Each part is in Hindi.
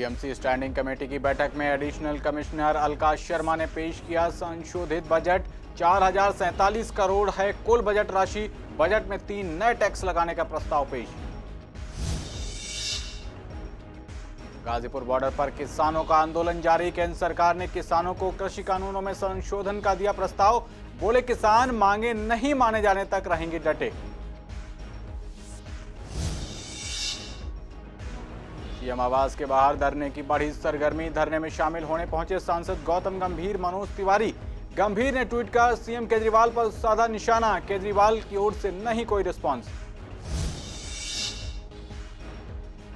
टीएमसी स्टैंडिंग कमेटी की बैठक में एडिशनल कमिश्नर अलका शर्मा ने पेश किया संशोधित बजट। 4047 करोड़ है कुल बजट राशि। बजट में 3 नए टैक्स लगाने का प्रस्ताव पेश। गाजीपुर बॉर्डर पर किसानों का आंदोलन जारी। केंद्र सरकार ने किसानों को कृषि कानूनों में संशोधन का दिया प्रस्ताव। बोले किसान मांगे नहीं माने जाने तक रहेंगे डटे। सीएम आवास के बाहर धरने की बढ़ी सरगर्मी। धरने में शामिल होने पहुंचे सांसद गौतम गंभीर, मनोज तिवारी। गंभीर ने ट्वीट कर सीएम केजरीवाल पर साधा निशाना। केजरीवाल की ओर से नहीं कोई रिस्पांस।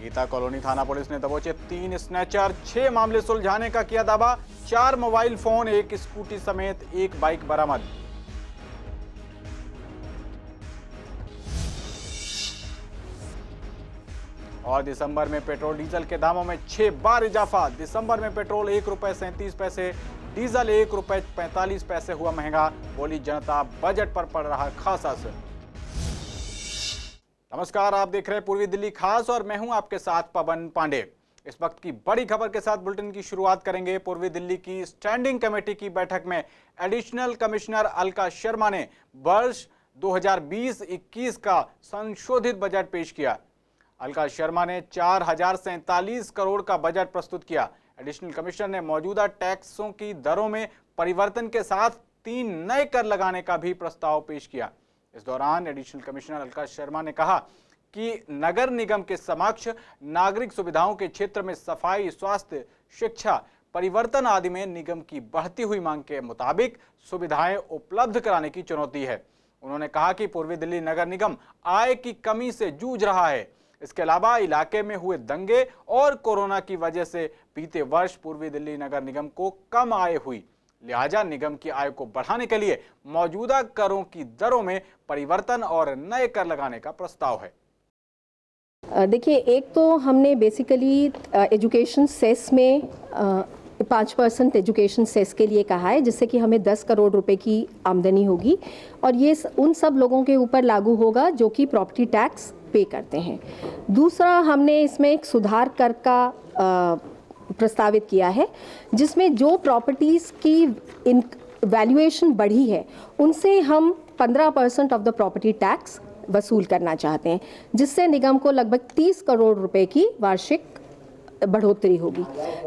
गीता कॉलोनी थाना पुलिस ने दबोचे 3 स्नैचर। 6 मामले सुलझाने का किया दावा। 4 मोबाइल फोन, 1 स्कूटी समेत 1 बाइक बरामद। और दिसंबर में पेट्रोल डीजल के दामों में 6 बार इजाफा। दिसंबर में पेट्रोल ₹1.37, डीजल ₹1.45 हुआ महंगा। बोली जनता, बजट पर पड़ रहा खास असर। नमस्कार, आप देख रहे हैं पूर्वी दिल्ली खास और मैं हूं आपके साथ पवन पांडे। इस वक्त की बड़ी खबर के साथ बुलेटिन की शुरुआत करेंगे। पूर्वी दिल्ली की स्टैंडिंग कमेटी की बैठक में एडिशनल कमिश्नर अलका शर्मा ने वर्ष 2020-21 का संशोधित बजट पेश किया। अलका शर्मा ने 4047 करोड़ का बजट प्रस्तुत किया। एडिशनल कमिश्नर ने मौजूदा टैक्सों की दरों में परिवर्तन के साथ 3 नए कर लगाने का भी प्रस्ताव पेश किया। इस दौरान एडिशनल कमिश्नर अलका शर्मा ने कहा कि नगर निगम के समक्ष नागरिक सुविधाओं के क्षेत्र में सफाई, स्वास्थ्य, शिक्षा, परिवर्तन आदि में निगम की बढ़ती हुई मांग के मुताबिक सुविधाएं उपलब्ध कराने की चुनौती है। उन्होंने कहा कि पूर्वी दिल्ली नगर निगम आय की कमी से जूझ रहा है। इसके अलावा इलाके में हुए दंगे और कोरोना की वजह से बीते वर्ष पूर्वी दिल्ली नगर निगम को कम आय हुई। लिहाजा निगम की आय को बढ़ाने के लिए मौजूदा करों की दरों में परिवर्तन और नए कर लगाने का प्रस्ताव है। देखिए, एक तो हमने बेसिकली एजुकेशन सेस में 5% एजुकेशन सेस के लिए कहा है, जिससे कि हमें 10 करोड़ रुपए की आमदनी होगी और ये उन सब लोगों के ऊपर लागू होगा जो कि प्रॉपर्टी टैक्स पे करते हैं। दूसरा, हमने इसमें एक सुधार कर का प्रस्तावित किया है, जिसमें जो प्रॉपर्टीज़ की वैल्यूएशन बढ़ी है उनसे हम 15% ऑफ द प्रॉपर्टी टैक्स वसूल करना चाहते हैं, जिससे निगम को लगभग 30 करोड़ रुपए की वार्षिक बढ़ोतरी होगी।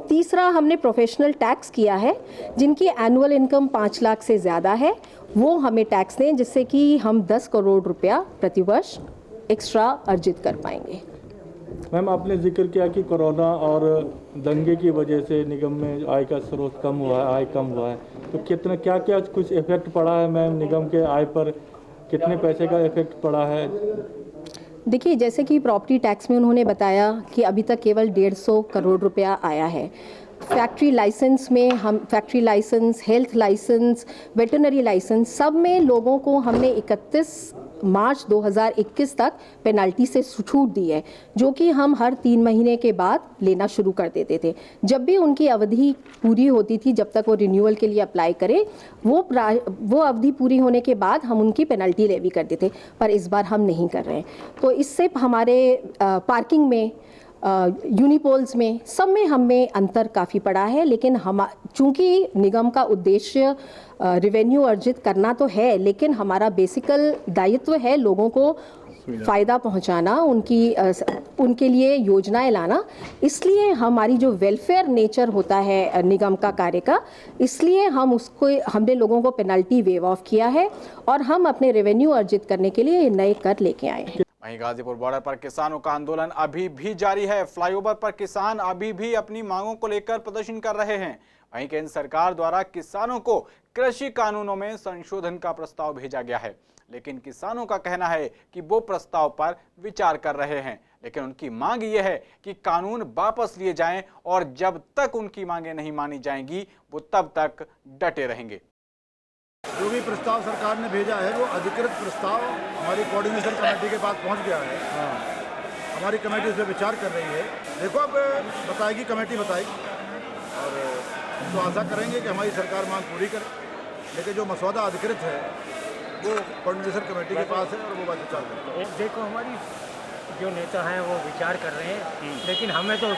तीसरा, हमने प्रोफेशनल टैक्स किया है। जिनकी एनुअल इनकम 5 लाख से ज़्यादा है वो हमें टैक्स दें, जिससे कि हम 10 करोड़ रुपया प्रतिवर्ष एक्स्ट्रा अर्जित कर पाएंगे। मैम, आपने जिक्र किया कि कोरोना और दंगे की वजह से निगम में आय का स्रोत कम हुआ है, आय कम हुआ है, तो कितना क्या कुछ इफेक्ट पड़ा है मैम? निगम के आय पर कितने पैसे का इफेक्ट पड़ा है? देखिए, जैसे कि प्रॉपर्टी टैक्स में उन्होंने बताया कि अभी तक केवल 150 करोड़ रुपया आया है। फैक्ट्री लाइसेंस में हम factory license, health license, veterinary license, सब में लोगों को हमने 31 मार्च 2021 तक पेनल्टी से छूट दी है, जो कि हम हर 3 महीने के बाद लेना शुरू कर देते थे। जब भी उनकी अवधि पूरी होती थी, जब तक वो रिन्यूअल के लिए अप्लाई करें, वो अवधि पूरी होने के बाद हम उनकी पेनल्टी लेवी करते थे, पर इस बार हम नहीं कर रहे हैं। तो इससे हमारे पार्किंग में, यूनिपोल्स में, सब में हमें अंतर काफ़ी पड़ा है। लेकिन हम, चूंकि निगम का उद्देश्य रेवेन्यू अर्जित करना तो है, लेकिन हमारा बेसिकल दायित्व है लोगों को फ़ायदा पहुंचाना, उनके लिए योजनाएं लाना। इसलिए हमारी जो वेलफेयर नेचर होता है निगम का कार्य का, इसलिए हमने लोगों को पेनल्टी वेव ऑफ किया है और हम अपने रेवेन्यू अर्जित करने के लिए नए कर लेके आए हैं। वहीं गाजीपुर बॉर्डर पर किसानों का आंदोलन अभी भी जारी है। फ्लाईओवर पर किसान अभी भी अपनी मांगों को लेकर प्रदर्शन कर रहे हैं। वहीं केंद्र सरकार द्वारा किसानों को कृषि कानूनों में संशोधन का प्रस्ताव भेजा गया है, लेकिन किसानों का कहना है कि वो प्रस्ताव पर विचार कर रहे हैं, लेकिन उनकी मांग ये है कि कानून वापस लिए जाएं और जब तक उनकी मांगें नहीं मानी जाएंगी वो तब तक डटे रहेंगे। जो भी प्रस्ताव सरकार ने भेजा है वो अधिकृत प्रस्ताव हमारी कोऑर्डिनेशन कमेटी के पास पहुंच गया है। हमारी कमेटी उस पर विचार कर रही है। देखो, अब बताएगी कमेटी, बताएगी और तो आशा करेंगे कि हमारी सरकार मांग पूरी करे। लेकिन जो मसौदा अधिकृत है वो कोऑर्डिनेशन कमेटी के पास है और वो बात विचार करते हैं। देखो, हमारी जो नेता हैं वो विचार कर रहे हैं, लेकिन हमें तो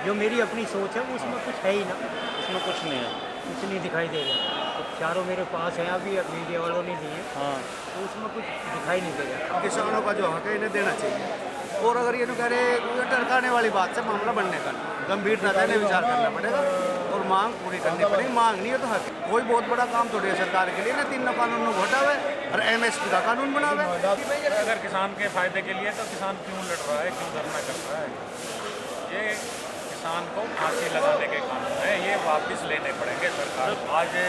जो मेरी अपनी सोच है उसमें कुछ है ही ना, इसमें कुछ नहीं है, कुछ नहीं दिखाई दे रहा। तो चारों मेरे पास हैं, अभी मीडिया वालों ने दिए, हाँ तो उसमें कुछ दिखाई नहीं दे रहा। किसानों का जो हक है इन्हें देना चाहिए, और अगर ये कह रहे टरकाने वाली बात से मामला बनने का गंभीरता से इन्हें विचार करना पड़ेगा और मांग पूरी करनी पड़ेगी। मांग नहीं है तो हक। कोई बहुत बड़ा काम थोड़ी है सरकार के लिए ना, 3 कानून घोटा हुआ और MSP का कानून बना हुआ है। अगर किसान के फायदे के लिए तो किसान क्यों लड़ रहा है, क्यों धरना कर रहा है? ये किसान को फांसी लगाने के कानून है, ये वापस लेने पड़ेंगे सरकार। आज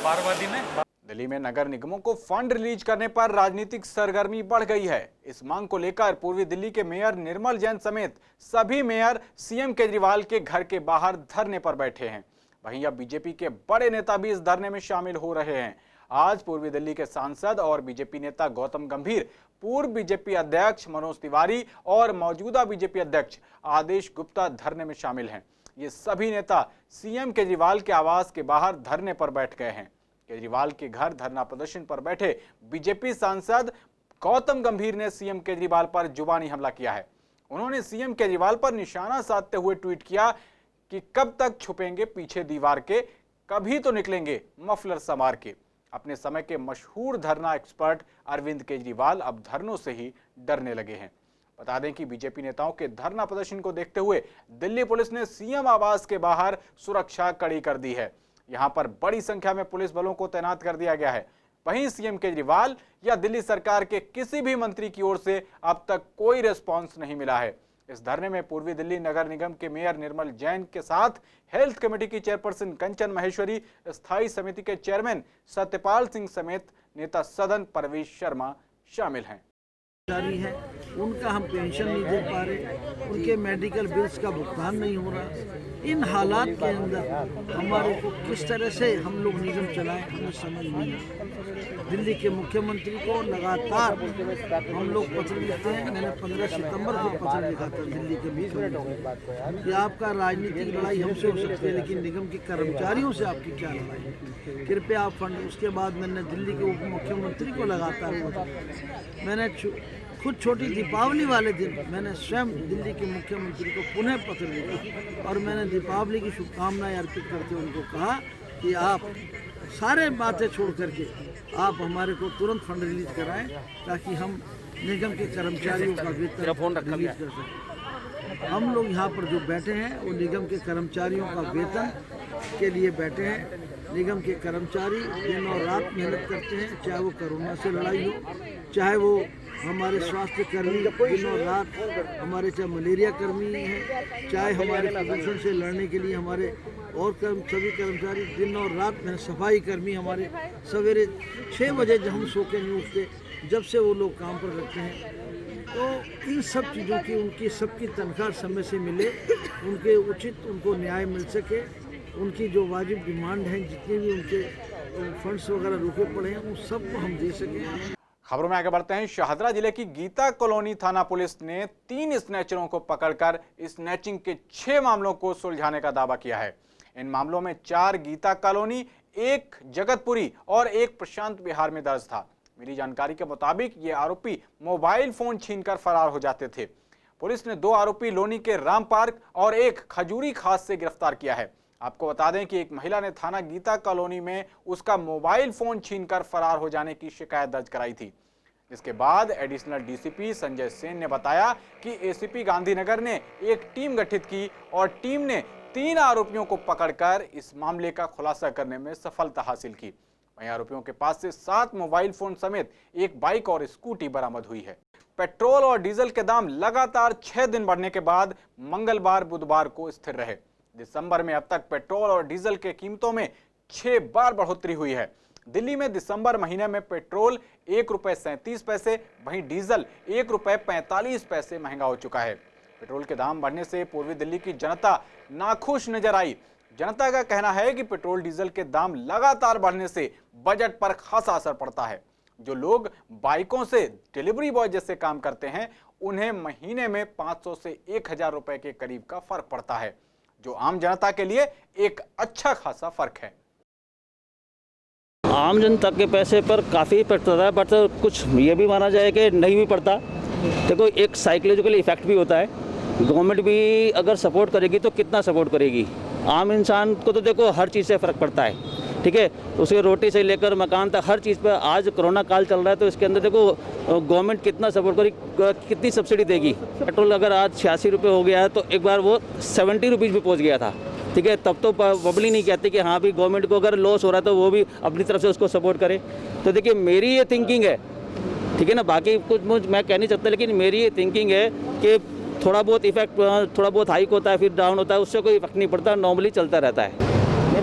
12वां दिन है। दिल्ली में नगर निगमों को फंड रिलीज करने पर राजनीतिक सरगर्मी बढ़ गई है। इस मांग को लेकर पूर्वी दिल्ली के मेयर निर्मल जैन समेत सभी मेयर सीएम केजरीवाल के घर के बाहर धरने पर बैठे हैं। वहीं अब बीजेपी के बड़े नेता भी इस धरने में शामिल हो रहे हैं। आज पूर्वी दिल्ली के सांसद और बीजेपी नेता गौतम गंभीर, पूर्व बीजेपी अध्यक्ष मनोज तिवारी और मौजूदा बीजेपी अध्यक्ष आदेश गुप्ता धरने में शामिल हैं। ये सभी नेता सीएम केजरीवाल के आवास के बाहर धरने पर बैठ गए हैं। केजरीवाल के घर धरना प्रदर्शन पर बैठे बीजेपी सांसद गौतम गंभीर ने सीएम केजरीवाल पर जुबानी हमला किया है। उन्होंने सीएम केजरीवाल पर निशाना साधते हुए ट्वीट किया कि कब तक छुपेंगे पीछे दीवार के, कभी तो निकलेंगे मफलर संवार के। अपने समय के मशहूर धरना एक्सपर्ट अरविंद केजरीवाल अब धरनों से ही डरने लगे हैं। बता दें कि बीजेपी नेताओं के धरना प्रदर्शन को देखते हुए दिल्ली पुलिस ने सीएम आवास के बाहर सुरक्षा कड़ी कर दी है। यहां पर बड़ी संख्या में पुलिस बलों को तैनात कर दिया गया है। वहीं सीएम केजरीवाल या दिल्ली सरकार के किसी भी मंत्री की ओर से अब तक कोई रिस्पांस नहीं मिला है। इस धरने में पूर्वी दिल्ली नगर निगम के मेयर निर्मल जैन के साथ हेल्थ कमेटी की चेयरपर्सन कंचन माहेश्वरी, स्थायी समिति के चेयरमैन सत्यपाल सिंह समेत नेता सदन परवेश शर्मा शामिल हैं। जारी है, उनका हम पेंशन नहीं दे पा रहे, उनके मेडिकल बिल्स का भुगतान नहीं हो रहा। इन हालात के अंदर हमारे को किस तरह से हम लोग निगम चलाएं हमें समझ नहीं आता। दिल्ली के मुख्यमंत्री को लगातार हम लोग पत्र लिखते हैं। मैंने 15 सितंबर को पत्र लिखा था दिल्ली के मुख्यमंत्री कि आपका राजनीतिक लड़ाई हमसे हो सकती है, लेकिन निगम के कर्मचारियों से आपकी क्या लड़ाई है, कृपया आप फंड। उसके बाद मैंने दिल्ली के उप मुख्यमंत्री को लगातार पत्र, मैंने खुद छोटी दीपावली वाले दिन मैंने स्वयं दिल्ली के मुख्यमंत्री को पुनः पत्र लिखा और मैंने दीपावली की शुभकामनाएं अर्पित करके उनको कहा कि आप सारे बातें छोड़ करके आप हमारे को तुरंत फंड रिलीज कराएं ताकि हम निगम के कर्मचारियों का वेतन रिलीज कर सकें। हम लोग यहाँ पर जो बैठे हैं वो निगम के कर्मचारियों का वेतन के लिए बैठे हैं। निगम के कर्मचारी दिन और रात मेहनत करते हैं, चाहे वो कोरोना से लड़ाई हो, चाहे वो हमारे स्वास्थ्य कर्मी दिन और रात, हमारे चाहे मलेरिया कर्मी हैं, चाहे हमारे प्रदूषण से लड़ने के लिए हमारे और सभी कर्मचारी दिन और रात में, सफाई कर्मी हमारे सवेरे 6 बजे जब हम सो के नहीं उठते, जब से वो लोग काम पर रखते हैं। तो इन सब चीज़ों की उनकी सबकी तनख्वाह समय से मिले, उनके उचित उनको न्याय मिल सके, उनकी जो वाजिब डिमांड है, जितने भी उनके फंड्स वगैरह रुके पड़े हैं उन सबको हम दे सकें। खबरों में आगे बढ़ते हैं। शाहदरा जिले की गीता कॉलोनी थाना पुलिस ने 3 स्नैचरों को पकड़कर स्नैचिंग के 6 मामलों को सुलझाने का दावा किया है। इन मामलों में 4 गीता कॉलोनी, 1 जगतपुरी और 1 प्रशांत विहार में दर्ज था। मिली जानकारी के मुताबिक ये आरोपी मोबाइल फोन छीनकर फरार हो जाते थे। पुलिस ने 2 आरोपी लोनी के राम पार्क और 1 खजूरी खास से गिरफ्तार किया है। आपको बता दें कि एक महिला ने थाना गीता कॉलोनी में उसका मोबाइल फोन छीनकर फरार हो जाने की शिकायत दर्ज कराई थी। इसके बाद एडिशनल डीसीपी संजय सेन ने बताया कि एसीपी गांधीनगर ने एक टीम गठित की और टीम ने 3 आरोपियों को पकड़कर इस मामले का खुलासा करने में सफलता हासिल की। वहीं आरोपियों के पास से 7 मोबाइल फोन समेत 1 बाइक और स्कूटी बरामद हुई है। पेट्रोल और डीजल के दाम लगातार 6 दिन बढ़ने के बाद मंगलवार बुधवार को स्थिर रहे। दिसंबर में अब तक पेट्रोल और डीजल के कीमतों में 6 बार बढ़ोतरी हुई है। दिल्ली में दिसंबर महीने में पेट्रोल ₹1.37, वहीं डीजल ₹1.45 महंगा हो चुका है। पेट्रोल के दाम बढ़ने से पूर्वी दिल्ली की जनता नाखुश नजर आई। जनता का कहना है कि पेट्रोल डीजल के दाम लगातार बढ़ने से बजट पर खासा असर पड़ता है। जो लोग बाइकों से डिलीवरी बॉय जैसे काम करते हैं, उन्हें महीने में 500 से 1000 रुपए के करीब का फर्क पड़ता है, जो आम जनता के लिए एक अच्छा खासा फर्क है। आम जनता के पैसे पर काफ़ी पड़ता है, बट कुछ ये भी माना जाए कि नहीं भी पड़ता, देखो एक साइकोलॉजिकल इफेक्ट भी होता है, गवर्नमेंट भी अगर सपोर्ट करेगी तो कितना सपोर्ट करेगी। आम इंसान को तो देखो हर चीज़ से फ़र्क पड़ता है, ठीक है, उसके रोटी से लेकर मकान तक हर चीज़ पर। आज कोरोना काल चल रहा है तो इसके अंदर देखो गवर्नमेंट कितना सपोर्ट करेगी, कितनी सब्सिडी देगी। पेट्रोल अगर आज 86 रुपये हो गया है तो एक बार वो 70 रुपीज़ भी पहुँच गया था, ठीक है, तब तो पब्लिक नहीं कहती कि हाँ भी गवर्नमेंट को अगर लॉस हो रहा है तो वो भी अपनी तरफ से उसको सपोर्ट करे। तो देखिए मेरी ये थिंकिंग है, ठीक है ना, बाकी कुछ मैं कह नहीं सकता, लेकिन मेरी ये थिंकिंग है कि थोड़ा बहुत इफेक्ट, थोड़ा बहुत हाइक होता है फिर डाउन होता है, उससे कोई इफेक्ट नहीं पड़ता, नॉर्मली चलता रहता है।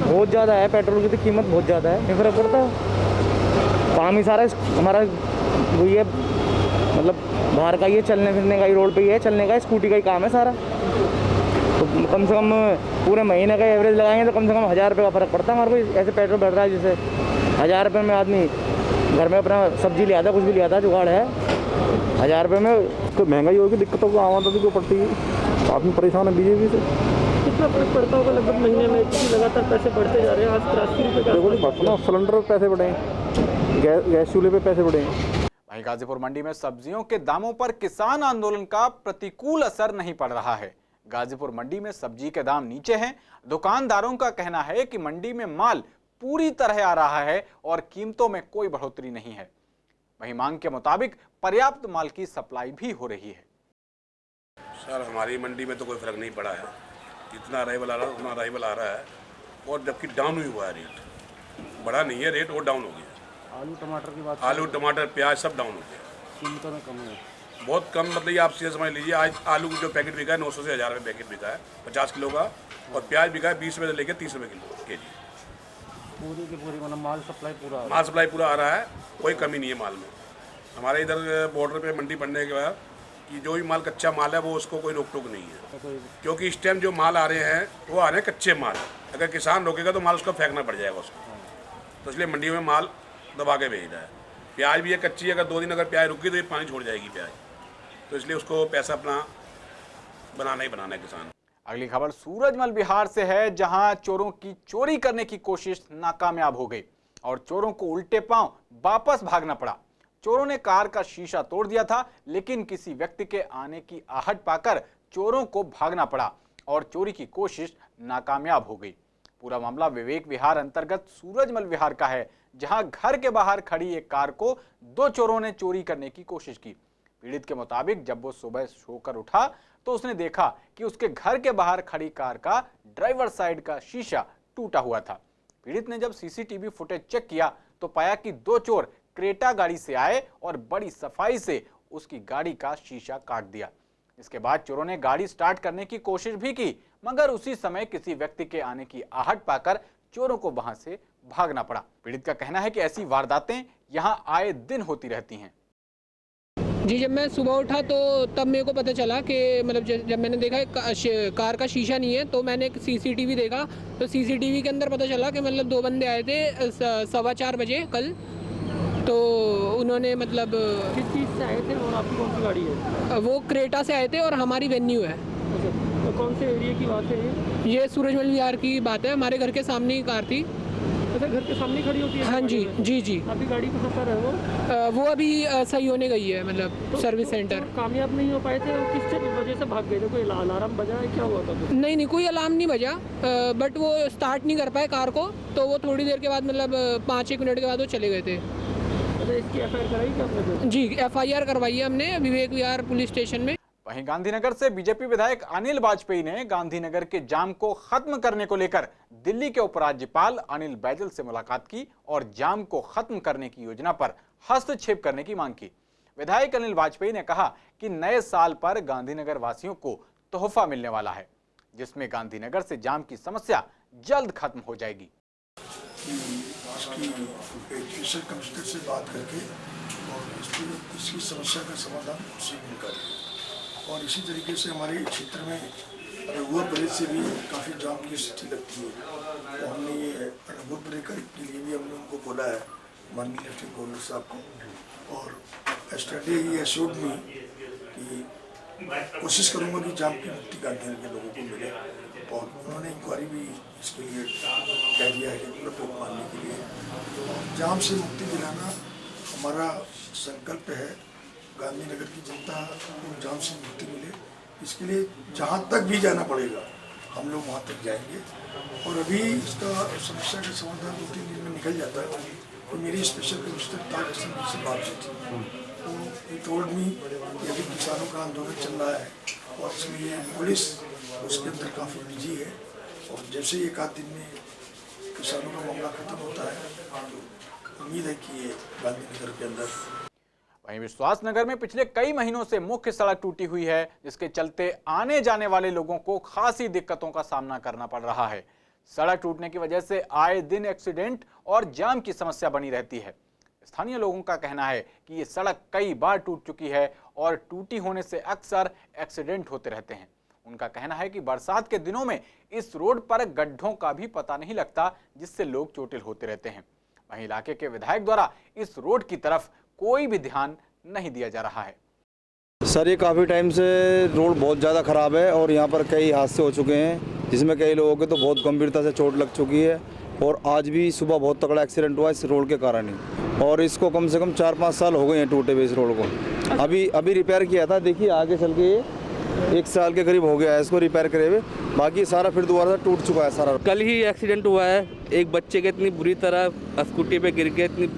बहुत ज़्यादा है, पेट्रोल की तो कीमत बहुत ज़्यादा है, नहीं फ़र्क पड़ता। काम ही सारा हमारा वही है, मतलब बाहर का ये चलने फिरने का ही, रोड पे ही है चलने का, स्कूटी का ही काम है सारा। तो कम से कम पूरे महीने का एवरेज लगाएंगे तो कम से कम 1000 रुपये का फ़र्क पड़ता है हमारे को। ऐसे पेट्रोल बढ़ रहा है जैसे 1000 रुपये में आदमी घर में अपना सब्जी ले आता, कुछ भी ले आता, जुगाड़ है। 1000 रुपये में तो महंगाई होगी, दिक्कतों को आम आदमी को पड़ती है, काफ़ी परेशान है बीजेपी से। कितना फर्क पड़ता होगा लगभग महीने में? लगातार पैसे बढ़ते जा रहे हैं, आज 83 रुपये का। देखो सिलेंडर पर पैसे बढ़े, गैस चूल्हे पे पैसे बढ़े। वहीं गाजीपुर मंडी में सब्जियों के दामों पर किसान आंदोलन का प्रतिकूल असर नहीं पड़ रहा है। गाजीपुर मंडी में सब्जी के दाम नीचे हैं। दुकानदारों का कहना है कि मंडी में माल पूरी तरह आ रहा है और कीमतों में कोई बढ़ोतरी नहीं है। वहीं मांग के मुताबिक पर्याप्त माल की सप्लाई भी हो रही है। सर हमारी मंडी में तो कोई फर्क नहीं पड़ा है, जितना अराइवल आ रहा है उतना अराइवल आ रहा है, और जबकि डाउन ही हुआ है, रेट बढ़ा नहीं है, रेट और डाउन हो गया। आलू टमाटर की बात, आलू टमाटर प्याज सब डाउन हो गया, कीमतों में कमी है बहुत कम। मतलब ये आप सीधे समझ लीजिए, आज आलू जो पैकेट बिका है 900 से 1000 रुपये पैकेट बिका है 50 किलो का, और प्याज बिका है 20 रुपये से लेकर 30 रुपये किलो के जी। पूरी की पूरी मतलब माल सप्लाई पूरा आ रहा है, कोई कमी नहीं है माल में। हमारे इधर बॉर्डर पे मंडी पड़ने के बाद कि जो भी माल कच्चा माल है वो उसको कोई रोक टोक नहीं है, क्योंकि इस टाइम जो माल आ रहे हैं वो आ रहे हैं कच्चे माल। अगर किसान रोकेगा तो माल उसको फेंकना पड़ जाएगा उसको, तो इसलिए मंडी में माल दबा के भेज रहा है। प्याज भी है कच्ची, अगर 2 दिन अगर प्याज रुकी तो ये पानी छोड़ जाएगी प्याज, तो इसलिए उसको पैसा अपना बनाना ही बनाना है किसान। अगली खबर सूरजमल बिहार से है, जहां चोरों की चोरी करने की कोशिश नाकामयाब हो गई और चोरों को उल्टे पांव वापस भागना पड़ा। चोरों ने कार का शीशा तोड़ दिया था, लेकिन किसी व्यक्ति के आने की आहट पाकर चोरों को भागना पड़ा और चोरी की कोशिश नाकामयाब हो गई। पूरा मामला विवेक विहार अंतर्गत सूरजमल विहार का है, जहां घर के बाहर खड़ी एक कार को 2 चोरों ने चोरी करने की कोशिश की। पीड़ित के मुताबिक जब वो सुबह सोकर उठा तो उसने देखा कि उसके घर के बाहर खड़ी कार का ड्राइवर साइड का शीशा टूटा हुआ था। पीड़ित ने जब सीसीटीवी फुटेज चेक किया तो पाया कि 2 चोर क्रेटा गाड़ी से आए और बड़ी सफाई से उसकी गाड़ी का शीशा काट दिया। इसके बाद चोरों ने गाड़ी स्टार्ट करने की कोशिश भी की, मगर उसी समय किसी व्यक्ति के आने की आहट पाकर चोरों को वहां से भागना पड़ा। पीड़ित का कहना है कि ऐसी वारदातें यहां आए दिन होती रहती हैं। जी, जब मैं सुबह उठा तो तब मेरे को पता चला कि मतलब जब मैंने देखा कार का शीशा नहीं है, तो मैंने सीसीटीवी देखा तो सीसीटीवी के अंदर पता चला कि मतलब 2 बंदे आए थे 4:15 बजे कल। तो उन्होंने मतलब किस चीज़ से आए थे और आपकी कौन सी गाड़ी है? वो क्रेटा से आए थे और हमारी वेन्यू है। तो कौन से एरिया की बात है ये सूरजमल विहार की बात है, हमारे घर के सामने ही कार थी। अच्छा, घर के सामने खड़ी होती है? हाँ जी जी जी। अभी गाड़ी कहाँ पर है वो अभी सही होने गई है, मतलब सर्विस सेंटर। कामयाब नहीं हो पाए थे, किस वजह से भाग गए थे? कोई अलार्म बजा है, क्या हुआ था? नहीं, कोई अलार्म नहीं बजा, बट वो स्टार्ट नहीं कर पाए कार को, तो वो थोड़ी देर के बाद मतलब 5-1 मिनट के बाद वो चले गए थे। अच्छा, इसकी FIR कराई क्या आपने? जी, FIR करवाई है हमने विवेक विहार पुलिस स्टेशन में। वहीं गांधीनगर से बीजेपी विधायक अनिल वाजपेयी ने गांधीनगर के जाम को खत्म करने को लेकर दिल्ली के उपराज्यपाल अनिल बैजल से मुलाकात की और जाम को खत्म करने की योजना पर हस्तक्षेप करने की मांग की। विधायक अनिल वाजपेयी ने कहा कि नए साल पर गांधीनगर वासियों को तोहफा मिलने वाला है, जिसमें गांधीनगर से जाम की समस्या जल्द खत्म हो जाएगी। एजुकेशन कमिश्नर से बात करके और इसकी समस्या का समाधान उसी मिलकर, और इसी तरीके से हमारे क्षेत्र में रघुवर ब्रिज से भी काफ़ी जाम की स्थिति लगती है। तो हमने ये रघुवर ब्रिज के लिए भी हमने उनको बोला है, माननीय लेफ्टिनेंट गवर्नर साहब को, और एस्टरडे ही एश्योर्ड मी कि कोशिश करूँगा कि जाम की मुक्ति गांधीनगर के लोगों को मिले, और उन्होंने इंक्वायरी भी इसके लिए कह दिया है कि रिपोर्ट मानने के लिए। जाम से मुक्ति दिलाना हमारा संकल्प है, गांधीनगर की जनता को जाम से मुक्ति मिले, इसके लिए जहाँ तक भी जाना पड़ेगा हम लोग वहाँ तक जाएंगे। और अभी इसका समस्या का समाधान 2-3 दिन में निकल जाता है। तो मेरी स्पेशल कमिश्नर ताज से बातचीत थी, तो ये टोल्ड मी कि अभी किसानों का आंदोलन चल रहा है और इसलिए पुलिस उसके अंदर काफ़ी बिजी है, और जैसे ही 1 आध दिन में किसानों का मामला खत्म होता है तो उम्मीद है कि ये गांधीनगर के अंदर। वहीं विश्वासनगर में पिछले कई महीनों से मुख्य सड़क टूटी हुई है, जिसके चलते आने जाने वाले लोगों को खासी दिक्कतों का सामना करना पड़ रहा है। सड़क टूटने की वजह से आए दिन एक्सीडेंट और जाम की समस्या बनी रहती है। स्थानीय लोगों का कहना है कि ये सड़क कई बार टूट चुकी है और टूटी होने से अक्सर एक्सीडेंट होते रहते हैं। उनका कहना है कि बरसात के दिनों में इस रोड पर गड्ढों का भी पता नहीं लगता, जिससे लोग चोटिल होते रहते हैं। वहीं इलाके के विधायक द्वारा इस रोड की तरफ कोई भी ध्यान नहीं दिया जा रहा है। सर, ये काफ़ी टाइम से रोड बहुत ज़्यादा ख़राब है और यहाँ पर कई हादसे हो चुके हैं, जिसमें कई लोगों के तो बहुत गंभीरता से चोट लग चुकी है। और आज भी सुबह बहुत तगड़ा एक्सीडेंट हुआ इस रोड के कारण ही, और इसको कम से कम 4-5 साल हो गए हैं टूटे हुए इस रोड को। अभी रिपेयर किया था, देखिए आगे चल के ये 1 साल के करीब हो गया है इसको रिपेयर करे हुए, बाकी सारा फिर दोबारा से टूट चुका है सारा। कल ही एक्सीडेंट हुआ है, एक बच्चे के इतनी बुरी तरह स्कूटी पे गिर के इतनी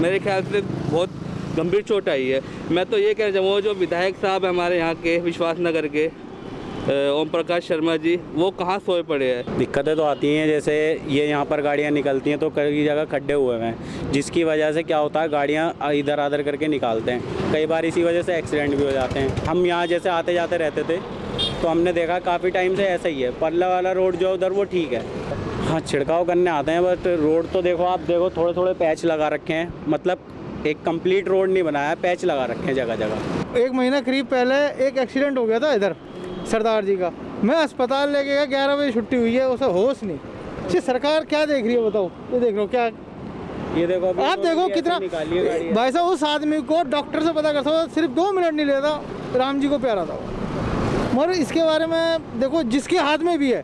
मेरे ख्याल से बहुत गंभीर चोट आई है। मैं तो ये कहना चाहूँगा जो विधायक साहब हमारे यहाँ के विश्वासनगर के ओम प्रकाश शर्मा जी, वो कहाँ सोए पड़े हैं। दिक्कतें तो आती हैं, जैसे ये यहाँ पर गाड़ियाँ निकलती हैं तो कई जगह खड्डे हुए हैं, जिसकी वजह से क्या होता है गाड़ियाँ इधर उधर करके निकालते हैं। कई बार इसी वजह से एक्सीडेंट भी हो जाते हैं। हम यहाँ जैसे आते जाते रहते थे तो हमने देखा काफ़ी टाइम से ऐसा ही है। पल्ला वाला रोड जो उधर वो ठीक है, हाँ छिड़काव करने आते हैं, बट रोड तो देखो आप देखो थोड़े थोड़े पैच लगा रखे हैं, मतलब एक कंप्लीट रोड नहीं बनाया, पैच लगा रखे हैं जगह जगह। 1 महीना करीब पहले एक एक्सीडेंट हो गया था इधर सरदार जी का, मैं अस्पताल लेके गया, 11 बजे छुट्टी हुई है, उसे होश नहीं। ये सरकार क्या देख रही है बताओ? ये देख लो क्या, ये देखो आप देखो कितना भाई साहब, उस आदमी को डॉक्टर से पता करता हो सिर्फ 2 मिनट नहीं लेता, राम जी को प्यारा था। मगर इसके बारे में देखो, जिसके हाथ में भी है,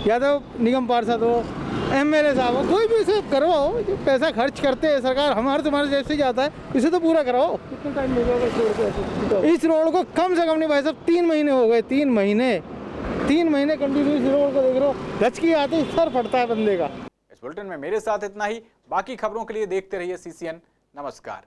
या तो निगम पार्षद हो, MLA साहब हो, कोई भी इसे करवाओ, जो पैसा खर्च करते हैं सरकार हमारे तुम्हारे जैसे जाता है, इसे तो पूरा करवाओ। कितना टाइम लगेगा इस रोड को? कम से कम नहीं भाई साहब 3 महीने हो गए, 3 महीने कंटिन्यू इस रोड को देख रहे हो, लचकी आते सर फटता है बंदे का। इस बुलेटिन में मेरे साथ इतना ही। बाकी खबरों के लिए देखते रहिए CCN। नमस्कार।